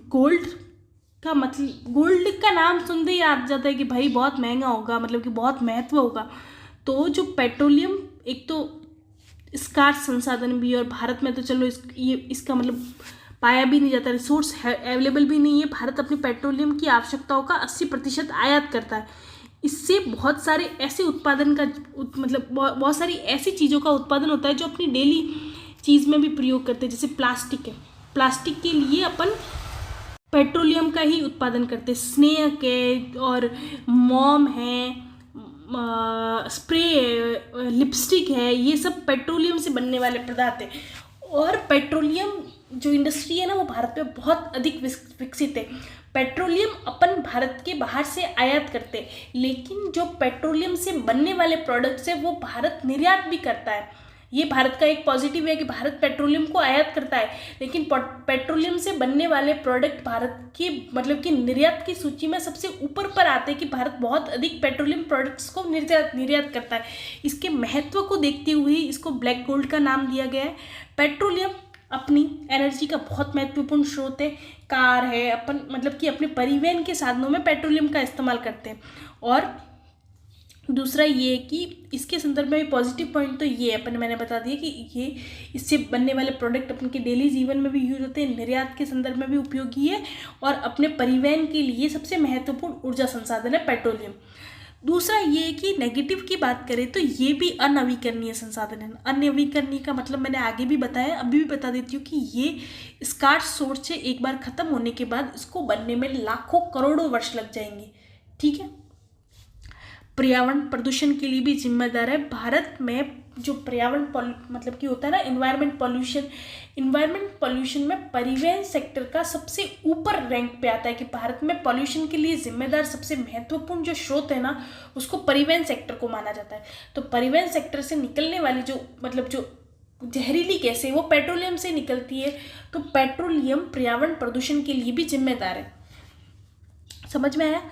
गोल्ड का नाम सुनते ही आ जाता है कि भाई बहुत महंगा होगा, मतलब कि बहुत महत्व होगा। तो जो पेट्रोलियम एक तो स्कार्स संसाधन भी है, और भारत में तो चलो इसका मतलब पाया भी नहीं जाता, रिसोर्स अवेलेबल भी नहीं है। भारत अपनी पेट्रोलियम की आवश्यकताओं का 80% आयात करता है। इससे बहुत सारे ऐसे उत्पादन का मतलब बहुत सारी ऐसी चीज़ों का उत्पादन होता है जो अपनी डेली चीज़ में भी प्रयोग करते हैं। जैसे प्लास्टिक है, प्लास्टिक के लिए अपन पेट्रोलियम का ही उत्पादन करते हैं। स्नेक है और मोम है, स्प्रे, लिपस्टिक है, ये सब पेट्रोलियम से बनने वाले पदार्थ हैं। और पेट्रोलियम जो इंडस्ट्री है ना, वो भारत में बहुत अधिक विकसित है। पेट्रोलियम अपन भारत के बाहर से आयात करते हैं, लेकिन जो पेट्रोलियम से बनने वाले प्रोडक्ट्स है वो भारत निर्यात भी करता है। ये भारत का एक पॉजिटिव है कि भारत पेट्रोलियम को आयात करता है, लेकिन पेट्रोलियम से बनने वाले प्रोडक्ट भारत की मतलब कि निर्यात की सूची में सबसे ऊपर पर आते हैं कि भारत बहुत अधिक पेट्रोलियम प्रोडक्ट्स को निर्यात करता है। इसके महत्व को देखते हुए इसको ब्लैक गोल्ड का नाम दिया गया है। पेट्रोलियम अपनी एनर्जी का बहुत महत्वपूर्ण स्रोत है। कार है, अपन मतलब कि अपने परिवहन के साधनों में पेट्रोलियम का इस्तेमाल करते हैं। और दूसरा ये है कि इसके संदर्भ में भी पॉजिटिव पॉइंट तो ये है, मैंने बता दिया कि ये इससे बनने वाले प्रोडक्ट अपन के डेली जीवन में भी यूज होते हैं, निर्यात के संदर्भ में भी उपयोगी है, और अपने परिवहन के लिए सबसे महत्वपूर्ण ऊर्जा संसाधन है पेट्रोलियम। दूसरा ये है कि नेगेटिव की बात करें तो ये भी अनवीकरणीय संसाधन है। अनवीकरणीय का मतलब मैंने आगे भी बताया, अभी भी बता देती हूँ कि ये स्कार्स सोर्स से एक बार ख़त्म होने के बाद इसको बनने में लाखों करोड़ों वर्ष लग जाएंगे। ठीक है। पर्यावरण प्रदूषण के लिए भी जिम्मेदार है। भारत में जो पर्यावरण मतलब कि होता है ना इन्वायरमेंट पॉल्यूशन में परिवहन सेक्टर का सबसे ऊपर रैंक पे आता है कि भारत में पॉल्यूशन के लिए जिम्मेदार सबसे महत्वपूर्ण जो स्रोत है ना, उसको परिवहन सेक्टर को माना जाता है। तो परिवहन सेक्टर से निकलने वाली जो जहरीली गैस है वो पेट्रोलियम से निकलती है। तो पेट्रोलियम पर्यावरण प्रदूषण के लिए भी जिम्मेदार है। समझ में आया।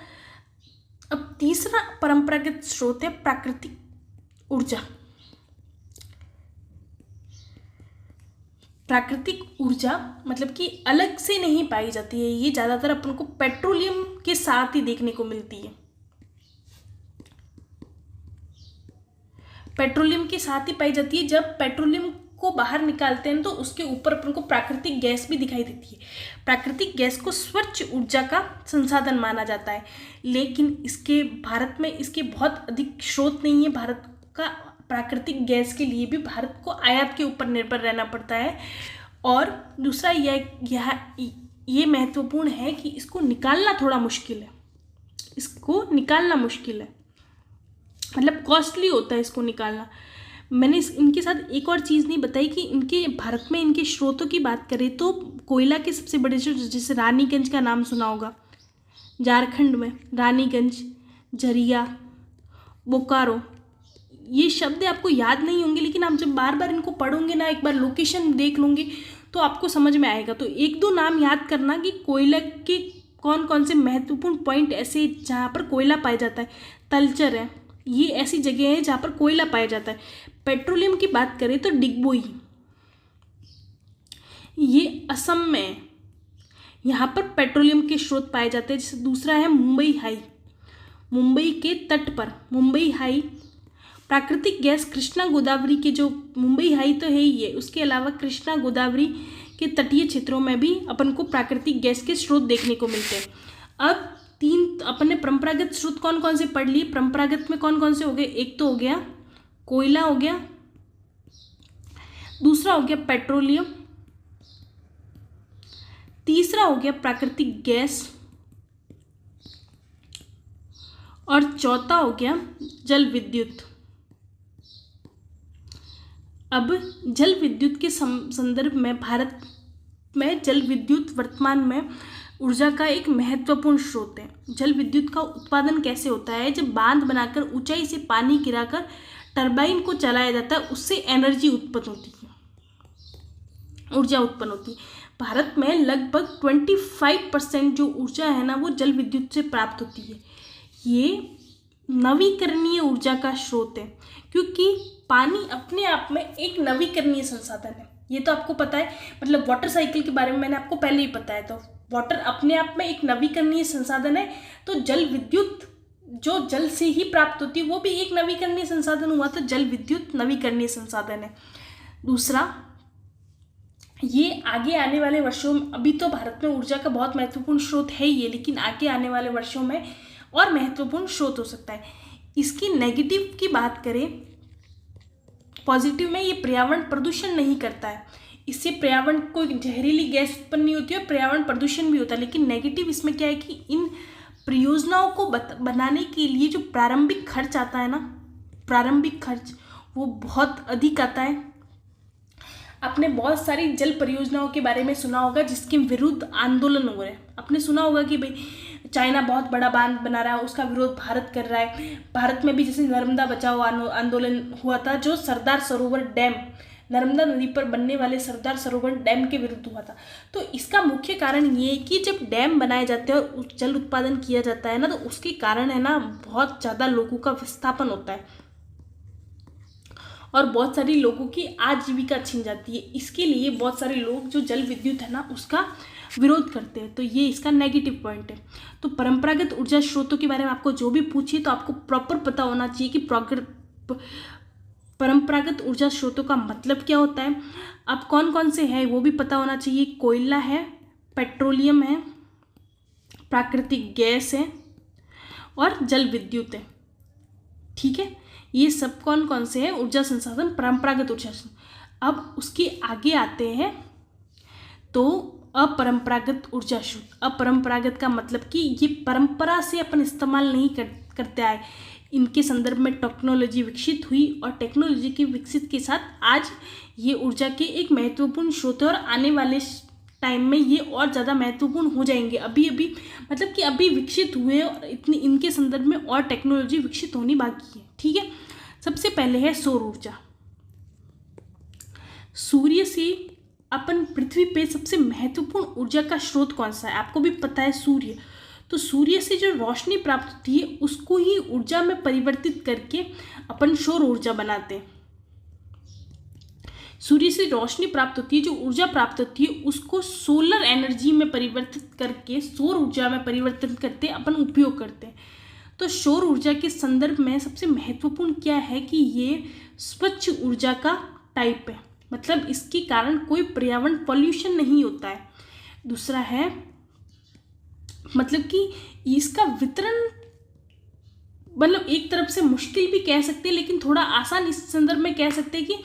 अब तीसरा परंपरागत स्रोत है प्राकृतिक ऊर्जा। प्राकृतिक ऊर्जा मतलब कि अलग से नहीं पाई जाती है, ये ज़्यादातर अपन को पेट्रोलियम के साथ ही देखने को मिलती है। पेट्रोलियम के साथ ही पाई जाती है। जब पेट्रोलियम को बाहर निकालते हैं तो उसके ऊपर अपन को प्राकृतिक गैस भी दिखाई देती है। प्राकृतिक गैस को स्वच्छ ऊर्जा का संसाधन माना जाता है, लेकिन इसके भारत में इसके बहुत अधिक स्रोत नहीं है। भारत का प्राकृतिक गैस के लिए भी भारत को आयात के ऊपर निर्भर रहना पड़ता है। और दूसरा ये महत्वपूर्ण है कि इसको निकालना थोड़ा मुश्किल है। इसको निकालना मुश्किल है, मतलब कॉस्टली होता है इसको निकालना। मैंने इनके साथ एक और चीज़ नहीं बताई कि इनके भारत में इनके स्रोतों की बात करें तो कोयला के सबसे बड़े स्रोत, जैसे रानीगंज का नाम सुना होगा, झारखंड में रानीगंज, झरिया, बोकारो, ये शब्द आपको याद नहीं होंगे, लेकिन आप जब बार बार इनको पढ़ोगे ना, एक बार लोकेशन देख लूँगी तो आपको समझ में आएगा। तो एक दो नाम याद करना कि कोयला के कौन कौन से महत्वपूर्ण पॉइंट ऐसे जहाँ पर कोयला पाया जाता है। तलचर है, ये ऐसी जगह है जहाँ पर कोयला पाया जाता है। पेट्रोलियम की बात करें तो डिगबोई, ये असम में है, यहाँ पर पेट्रोलियम के स्रोत पाए जाते हैं। जैसे दूसरा है मुंबई हाई, मुंबई के तट पर मुंबई हाई प्राकृतिक गैस कृष्णा गोदावरी के जो मुंबई हाई तो है ही है, उसके अलावा कृष्णा गोदावरी के तटीय क्षेत्रों में भी अपन को प्राकृतिक गैस के स्रोत देखने को मिलते हैं। अब तीन अपन ने परंपरागत स्रोत कौन कौन से पढ़ लिए। परंपरागत में कौन कौन से हो गए, एक तो हो गया कोयला हो गया, दूसरा हो गया पेट्रोलियम, तीसरा हो गया प्राकृतिक गैस, और चौथा हो गया जल विद्युत। अब जल विद्युत के संदर्भ में भारत में जल विद्युत वर्तमान में ऊर्जा का एक महत्वपूर्ण स्रोत है। जल विद्युत का उत्पादन कैसे होता है, जब बांध बनाकर ऊंचाई से पानी गिराकर टरबाइन को चलाया जाता है, उससे एनर्जी उत्पन्न होती है, ऊर्जा उत्पन्न होती है। भारत में लगभग 25% जो ऊर्जा है ना वो जल विद्युत से प्राप्त होती है। ये नवीकरणीय ऊर्जा का स्रोत है, क्योंकि पानी अपने आप में एक नवीकरणीय संसाधन है। ये तो आपको पता है, मतलब वाटर साइकिल के बारे में मैंने आपको पहले ही बताया। तो वाटर अपने आप में एक नवीकरणीय संसाधन है, तो जल विद्युत जो जल से ही प्राप्त होती है वो भी एक नवीकरणीय संसाधन हुआ। तो जल विद्युत नवीकरणीय संसाधन है। दूसरा, ये आगे आने वाले वर्षों में, अभी तो भारत में ऊर्जा का बहुत महत्वपूर्ण स्रोत है ये, लेकिन आगे आने वाले वर्षों में और महत्वपूर्ण स्रोत हो सकता है। इसकी नेगेटिव की बात करें, पॉजिटिव में ये पर्यावरण प्रदूषण नहीं करता है, इससे पर्यावरण को जहरीली गैस उत्पन्न नहीं होती है, पर्यावरण प्रदूषण भी होता है। लेकिन नेगेटिव इसमें क्या है कि इन परियोजनाओं को बनाने के लिए जो प्रारंभिक खर्च आता है ना, प्रारंभिक खर्च वो बहुत अधिक आता है। आपने बहुत सारी जल परियोजनाओं के बारे में सुना होगा जिसके विरुद्ध आंदोलन हो रहे हैं। आपने सुना होगा कि भाई चाइना बहुत बड़ा बांध बना रहा है, उसका विरोध भारत कर रहा है। भारत में भी जैसे नर्मदा बचाओ आंदोलन हुआ था, जो सरदार सरोवर डैम, नर्मदा नदी पर बनने वाले सरदार सरोवर डैम के विरुद्ध हुआ था। तो इसका मुख्य कारण ये है कि जब डैम बनाए जाते हैं और जल उत्पादन किया जाता है ना, तो उसके कारण है ना बहुत ज़्यादा लोगों का विस्थापन होता है और बहुत सारी लोगों की आजीविका छीन जाती है। इसके लिए बहुत सारे लोग जो जल विद्युत है ना उसका विरोध करते हैं। तो ये इसका नेगेटिव पॉइंट है। तो परंपरागत ऊर्जा स्रोतों के बारे में आपको जो भी पूछिए तो आपको प्रॉपर पता होना चाहिए कि परंपरागत ऊर्जा स्रोतों का मतलब क्या होता है। अब कौन कौन से हैं वो भी पता होना चाहिए। कोयला है, पेट्रोलियम है, प्राकृतिक गैस है और जल विद्युत है। ठीक है, ये सब कौन कौन से हैं ऊर्जा संसाधन, परंपरागत ऊर्जा। अब उसके आगे आते हैं तो अपरंपरागत ऊर्जा स्रोत। अपरंपरागत का मतलब कि ये परंपरा से अपन इस्तेमाल नहीं करते आए, इनके संदर्भ में टेक्नोलॉजी विकसित हुई और टेक्नोलॉजी के विकसित के साथ आज ये ऊर्जा के एक महत्वपूर्ण स्रोत है और आने वाले टाइम में ये और ज़्यादा महत्वपूर्ण हो जाएंगे। अभी अभी मतलब कि अभी विकसित हुए और इतनी इनके संदर्भ में और टेक्नोलॉजी विकसित होनी बाकी है। ठीक है, सबसे पहले है सौर ऊर्जा। सूर्य से अपन पृथ्वी पे सबसे महत्वपूर्ण ऊर्जा का स्रोत कौन सा है, आपको भी पता है, सूर्य। तो सूर्य से जो रोशनी प्राप्त होती है उसको ही ऊर्जा में परिवर्तित करके अपन सौर ऊर्जा बनाते हैं। सूर्य से रोशनी प्राप्त होती है, जो ऊर्जा प्राप्त होती है उसको सोलर एनर्जी में परिवर्तित करके सौर ऊर्जा में परिवर्तित करते अपन उपयोग करते हैं। तो सौर ऊर्जा के संदर्भ में सबसे महत्वपूर्ण क्या है कि ये स्वच्छ ऊर्जा का टाइप है, मतलब इसके कारण कोई पर्यावरण पॉल्यूशन नहीं होता है। दूसरा है मतलब कि इसका वितरण मतलब एक तरफ से मुश्किल भी कह सकते हैं लेकिन थोड़ा आसान इस संदर्भ में कह सकते हैं कि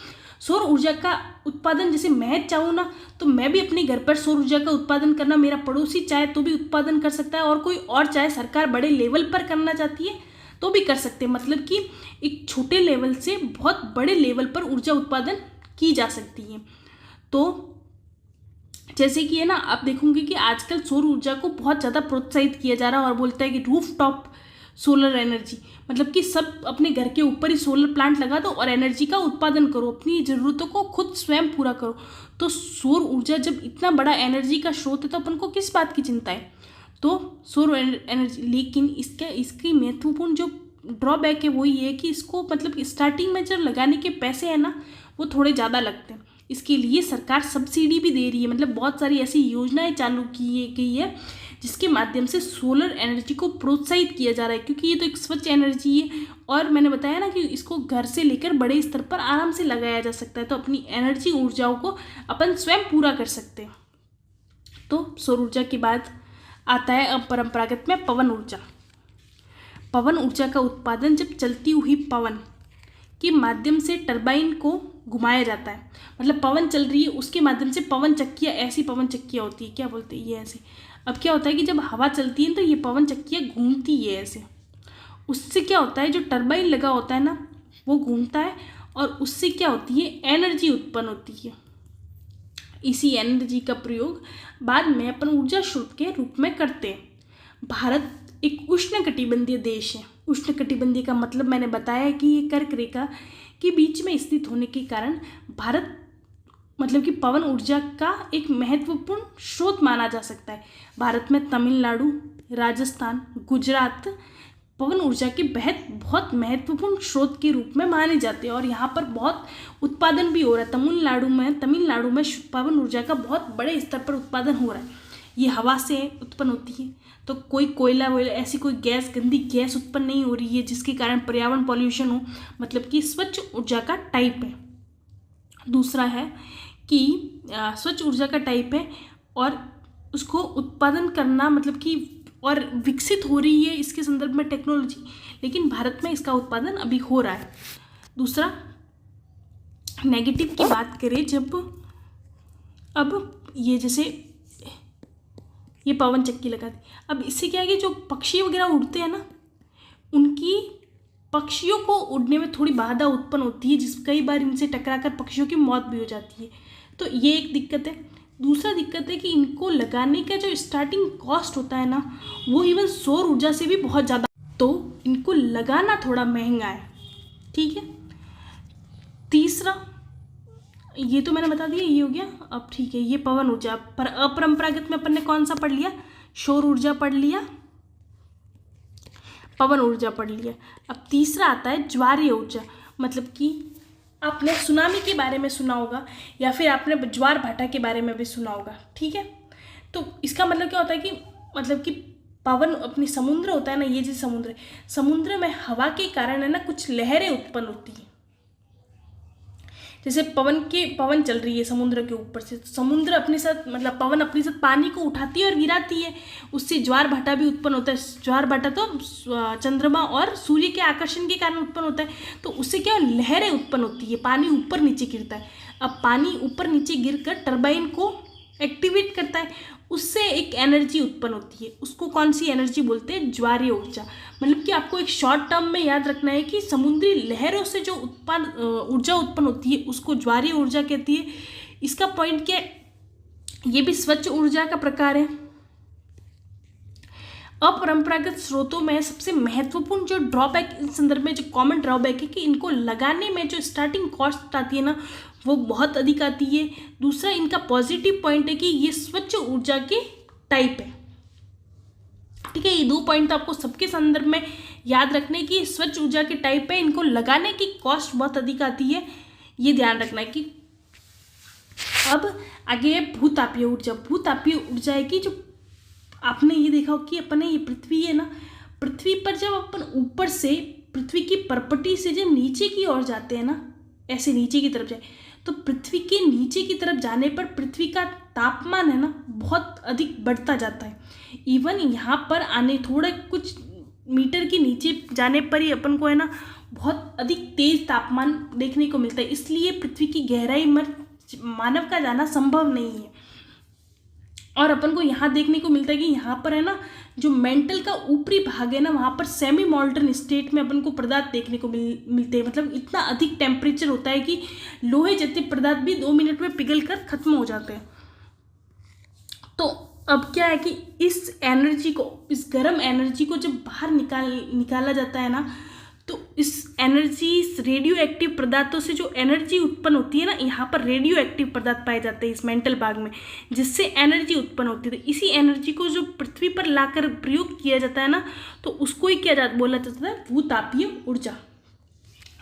सौर ऊर्जा का उत्पादन, जैसे मैं चाहूँ ना तो मैं भी अपने घर पर सौर ऊर्जा का उत्पादन करना, मेरा पड़ोसी चाहे तो भी उत्पादन कर सकता है और कोई और चाहे सरकार बड़े लेवल पर करना चाहती है तो भी कर सकते हैं। मतलब कि एक छोटे लेवल से बहुत बड़े लेवल पर ऊर्जा उत्पादन की जा सकती है। तो जैसे कि है ना, आप देखोगे कि आजकल सौर ऊर्जा को बहुत ज़्यादा प्रोत्साहित किया जा रहा है और बोलता है कि रूफ टॉप सोलर एनर्जी, मतलब कि सब अपने घर के ऊपर ही सोलर प्लांट लगा दो और एनर्जी का उत्पादन करो, अपनी ज़रूरतों को खुद स्वयं पूरा करो। तो सौर ऊर्जा जब इतना बड़ा एनर्जी का स्रोत है तो अपन को किस बात की चिंता है। तो सौर एनर्जी, लेकिन इसकी महत्वपूर्ण जो ड्रॉबैक है वो ये है कि इसको मतलब स्टार्टिंग में जब लगाने के पैसे हैं ना वो थोड़े ज़्यादा लगते हैं। इसके लिए सरकार सब्सिडी भी दे रही है, मतलब बहुत सारी ऐसी योजनाएं चालू की गई है जिसके माध्यम से सोलर एनर्जी को प्रोत्साहित किया जा रहा है, क्योंकि ये तो एक स्वच्छ एनर्जी है और मैंने बताया ना कि इसको घर से लेकर बड़े स्तर पर आराम से लगाया जा सकता है। तो अपनी एनर्जी ऊर्जाओं को अपन स्वयं पूरा कर सकते हैं। तो सौर ऊर्जा के बाद आता है अपरंपरागत में पवन ऊर्जा। पवन ऊर्जा का उत्पादन जब चलती हुई पवन के माध्यम से टरबाइन को घुमाया जाता है, मतलब पवन चल रही है उसके माध्यम से पवन चक्कियाँ, ऐसी पवन चक्कियाँ होती है, क्या बोलते हैं ये ऐसे। अब क्या होता है कि जब हवा चलती है तो ये पवन चक्कियाँ घूमती है ऐसे, उससे क्या होता है जो टरबाइन लगा होता है ना वो घूमता है और उससे क्या होती है एनर्जी उत्पन्न होती है। इसी एनर्जी का प्रयोग बाद में अपन ऊर्जा स्रोत के रूप में करते हैं। भारत एक उष्णकटिबंधीय देश है। उष्णकटिबंधीय का मतलब मैंने बताया कि ये कर्क रेखा के बीच में स्थित होने के कारण भारत मतलब कि पवन ऊर्जा का एक महत्वपूर्ण स्रोत माना जा सकता है। भारत में तमिलनाडु, राजस्थान, गुजरात पवन ऊर्जा के बहुत महत्वपूर्ण स्रोत के रूप में माने जाते हैं और यहाँ पर बहुत उत्पादन भी हो रहा है। तमिलनाडु में पवन ऊर्जा का बहुत बड़े स्तर पर उत्पादन हो रहा है। ये हवा से उत्पन्न होती है, तो कोई कोयला वोयला ऐसी कोई गैस, गंदी गैस उत्पन्न नहीं हो रही है जिसके कारण पर्यावरण पॉल्यूशन हो, मतलब कि स्वच्छ ऊर्जा का टाइप है। दूसरा है कि स्वच्छ ऊर्जा का टाइप है और उसको उत्पादन करना मतलब कि और विकसित हो रही है इसके संदर्भ में टेक्नोलॉजी, लेकिन भारत में इसका उत्पादन अभी हो रहा है। दूसरा नेगेटिव की बात करें, जब अब ये जैसे ये पवन चक्की लगा दी, अब इससे क्या है कि जो पक्षी वगैरह उड़ते हैं ना उनकी पक्षियों को उड़ने में थोड़ी बाधा उत्पन्न होती है, जिस कई बार इनसे टकराकर पक्षियों की मौत भी हो जाती है। तो ये एक दिक्कत है। दूसरा दिक्कत है कि इनको लगाने का जो स्टार्टिंग कॉस्ट होता है ना वो इवन सौर ऊर्जा से भी बहुत ज़्यादा, तो इनको लगाना थोड़ा महंगा है। ठीक है। तीसरा ये तो मैंने बता दिया, ये हो गया। अब ठीक है, ये पवन ऊर्जा। पर अपरंपरागत में अपन ने कौन सा पढ़ लिया, सौर ऊर्जा पढ़ लिया, पवन ऊर्जा पढ़ लिया। अब तीसरा आता है ज्वारीय ऊर्जा, मतलब कि आपने सुनामी के बारे में सुना होगा या फिर आपने ज्वार भाटा के बारे में भी सुना होगा। ठीक है। तो इसका मतलब क्या होता है कि मतलब कि पवन अपनी समुद्र होता है ना, ये जैसे समुद्र में हवा के कारण है ना कुछ लहरें उत्पन्न होती है। जैसे पवन चल रही है समुद्र के ऊपर से, तो समुद्र अपने साथ मतलब पवन अपने साथ पानी को उठाती है और गिराती है, उससे ज्वार भाटा भी उत्पन्न होता है। ज्वार भाटा तो चंद्रमा और सूर्य के आकर्षण के कारण उत्पन्न होता है। तो उससे क्या लहरें उत्पन्न होती है, पानी ऊपर नीचे गिरता है। अब पानी ऊपर नीचे गिरकर टरबाइन को एक्टिवेट करता है, उससे एक एनर्जी उत्पन्न होती है। उसको कौन सी एनर्जी बोलते हैं, ज्वारीय ऊर्जा। मतलब कि आपको एक शॉर्ट टर्म में याद रखना है कि समुद्री लहरों से जो ऊर्जा उत्पन्न होती है उसको ज्वारीय ऊर्जा कहती है। इसका पॉइंट क्या है, ये भी स्वच्छ ऊर्जा का प्रकार है। अपरंपरागत स्रोतों में सबसे महत्वपूर्ण जो ड्रॉबैक इस संदर्भ में जो कॉमन ड्रॉबैक है कि इनको लगाने में जो स्टार्टिंग कॉस्ट आती है ना वो बहुत अधिक आती है। दूसरा इनका पॉजिटिव पॉइंट है कि ये स्वच्छ ऊर्जा के टाइप है। ठीक है, ये दो पॉइंट तो आपको सबके संदर्भ में याद रखने की, स्वच्छ ऊर्जा के टाइप है, इनको लगाने की कॉस्ट बहुत अधिक आती है, ये ध्यान रखना है कि। अब आगे है भूतापीय ऊर्जा। भूतापीय ऊर्जा है कि जो आपने ये देखा हो कि अपने ये पृथ्वी है ना, पृथ्वी पर जब अपन ऊपर से पृथ्वी की परपटी से जब नीचे की ओर जाते हैं ना, ऐसे नीचे की तरफ जाए, तो पृथ्वी के नीचे की तरफ जाने पर पृथ्वी का तापमान है ना बहुत अधिक बढ़ता जाता है। इवन यहाँ पर आने थोड़े कुछ मीटर के नीचे जाने पर ही अपन को है ना बहुत अधिक तेज तापमान देखने को मिलता है। इसलिए पृथ्वी की गहराई में मानव का जाना संभव नहीं है। और अपन को यहाँ देखने को मिलता है कि यहाँ पर है ना जो मेंटल का ऊपरी भाग है ना वहाँ पर सेमी मॉल्टन स्टेट में अपन को पदार्थ देखने को मिलते हैं। मतलब इतना अधिक टेम्परेचर होता है कि लोहे जैसे पदार्थ भी 2 मिनट में पिघल कर खत्म हो जाते हैं। तो अब क्या है कि इस एनर्जी को, इस गर्म एनर्जी को जब बाहर निकाला जाता है ना, तो इस एनर्जी, इस रेडियो एक्टिव पदार्थों से जो एनर्जी उत्पन्न होती है ना, यहाँ पर रेडियो एक्टिव पदार्थ पाए जाते हैं इस मेंटल भाग में, जिससे एनर्जी उत्पन्न होती है। तो इसी एनर्जी को जो पृथ्वी पर लाकर प्रयोग किया जाता है ना, तो उसको ही बोला जाता है भूतापीय ऊर्जा।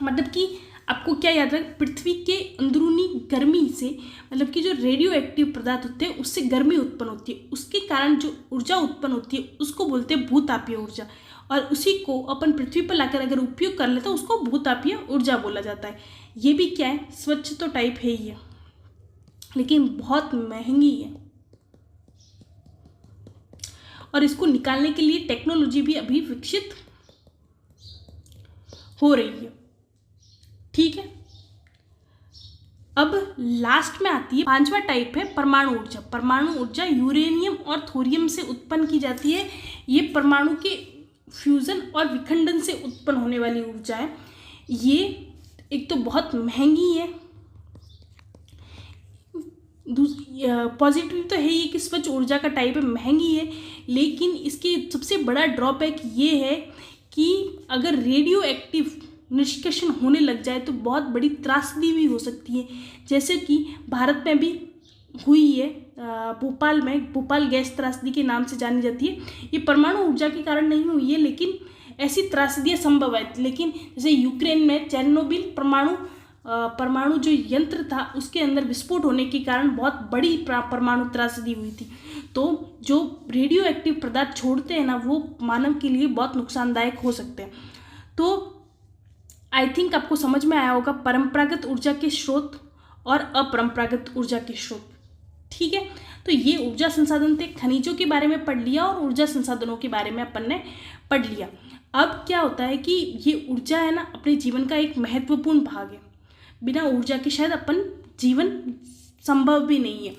मतलब कि आपको क्या याद रखें, पृथ्वी के अंदरूनी गर्मी से, मतलब कि जो रेडियो एक्टिव पदार्थ होते हैं उससे गर्मी उत्पन्न होती है, उसके कारण जो ऊर्जा उत्पन्न होती है उसको बोलते हैं भूतापीय ऊर्जा। और उसी को अपन पृथ्वी पर लाकर अगर उपयोग कर लेते हैं उसको भूतापीय ऊर्जा बोला जाता है। ये भी क्या है, स्वच्छ तो टाइप है ही है, लेकिन बहुत महंगी है, और इसको निकालने के लिए टेक्नोलॉजी भी अभी विकसित हो रही है। ठीक है, अब लास्ट में आती है 5वां टाइप है परमाणु ऊर्जा। परमाणु ऊर्जा यूरेनियम और थोरियम से उत्पन्न की जाती है। ये परमाणु के फ्यूजन और विखंडन से उत्पन्न होने वाली ऊर्जा है। ये एक तो बहुत महंगी है, पॉजिटिव तो है ये कि स्वच्छ ऊर्जा का टाइप है, महंगी है, लेकिन इसके सबसे बड़ा ड्रॉबैक ये है कि अगर रेडियो एक्टिव निष्कर्षण होने लग जाए तो बहुत बड़ी त्रासदी भी हो सकती है, जैसे कि भारत में भी हुई है। भोपाल में भोपाल गैस त्रासदी के नाम से जानी जाती है। ये परमाणु ऊर्जा के कारण नहीं हुई है, लेकिन ऐसी त्रासदियाँ संभव है। लेकिन जैसे यूक्रेन में चेर्नोबिल परमाणु जो यंत्र था उसके अंदर विस्फोट होने के कारण बहुत बड़ी परमाणु त्रासदी हुई थी। तो जो रेडियो एक्टिव पदार्थ छोड़ते हैं ना, वो मानव के लिए बहुत नुकसानदायक हो सकते हैं। तो आई थिंक आपको समझ में आया होगा परंपरागत ऊर्जा के स्रोत और अपरंपरागत ऊर्जा के स्रोत। ठीक है, तो ये ऊर्जा संसाधन थे, खनिजों के बारे में पढ़ लिया और ऊर्जा संसाधनों के बारे में अपन ने पढ़ लिया। अब क्या होता है कि ये ऊर्जा है ना, अपने जीवन का एक महत्वपूर्ण भाग है। बिना ऊर्जा के शायद अपन जीवन संभव भी नहीं है।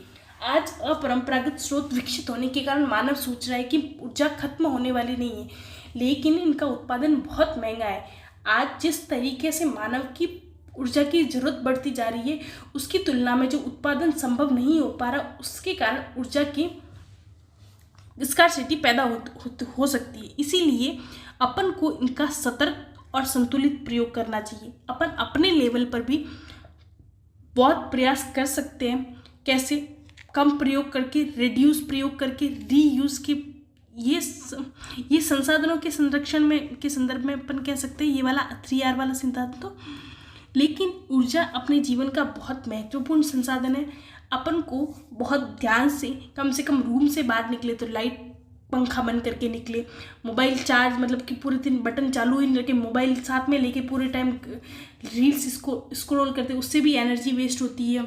आज अपरंपरागत स्रोत विकसित होने के कारण मानव सोच रहा है कि ऊर्जा खत्म होने वाली नहीं है, लेकिन इनका उत्पादन बहुत महंगा है। आज जिस तरीके से मानव की ऊर्जा की जरूरत बढ़ती जा रही है, उसकी तुलना में जो उत्पादन संभव नहीं हो पा रहा, उसके कारण ऊर्जा की स्कार्सिटी पैदा हो सकती है। इसीलिए अपन को इनका सतर्क और संतुलित प्रयोग करना चाहिए। अपन अपने लेवल पर भी बहुत प्रयास कर सकते हैं, कैसे कम प्रयोग करके, रिड्यूस प्रयोग करके, रीयूज के ये संसाधनों के संरक्षण में के संदर्भ में अपन कह सकते हैं ये वाला 3R वाला सिद्धांत। तो लेकिन ऊर्जा अपने जीवन का बहुत महत्वपूर्ण संसाधन है। अपन को बहुत ध्यान से कम रूम से बाहर निकले तो लाइट पंखा बंद करके निकले, मोबाइल चार्ज मतलब कि पूरे दिन बटन चालू ही नहीं रखे, मोबाइल साथ में लेके पूरे टाइम रील्स इसको स्क्रॉल करते, उससे भी एनर्जी वेस्ट होती है।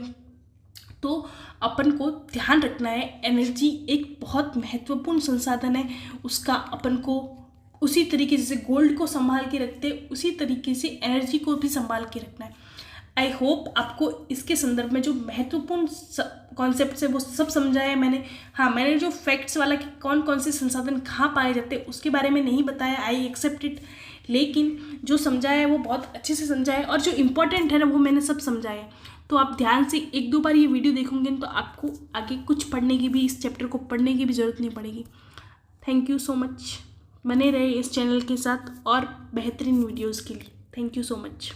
तो अपन को ध्यान रखना है, एनर्जी एक बहुत महत्वपूर्ण संसाधन है, उसका अपन को उसी तरीके से गोल्ड को संभाल के रखते उसी तरीके से एनर्जी को भी संभाल के रखना है। आई होप आपको इसके संदर्भ में जो महत्वपूर्ण कॉन्सेप्ट है वो सब समझाया है मैंने। हाँ, मैंने जो फैक्ट्स वाला कि कौन कौन से संसाधन कहाँ पाए जाते हैं उसके बारे में नहीं बताया, आई एक्सेप्ट इट, लेकिन जो समझाया है वो बहुत अच्छे से समझाया है और जो इम्पोर्टेंट है ना वो मैंने सब समझाया है। तो आप ध्यान से 1-2 बार ये वीडियो देखोगे तो आपको आगे कुछ पढ़ने की भी, इस चैप्टर को पढ़ने की भी ज़रूरत नहीं पड़ेगी। थैंक यू सो मच, बने रहे इस चैनल के साथ और बेहतरीन वीडियोज़ के लिए। Thank you so much.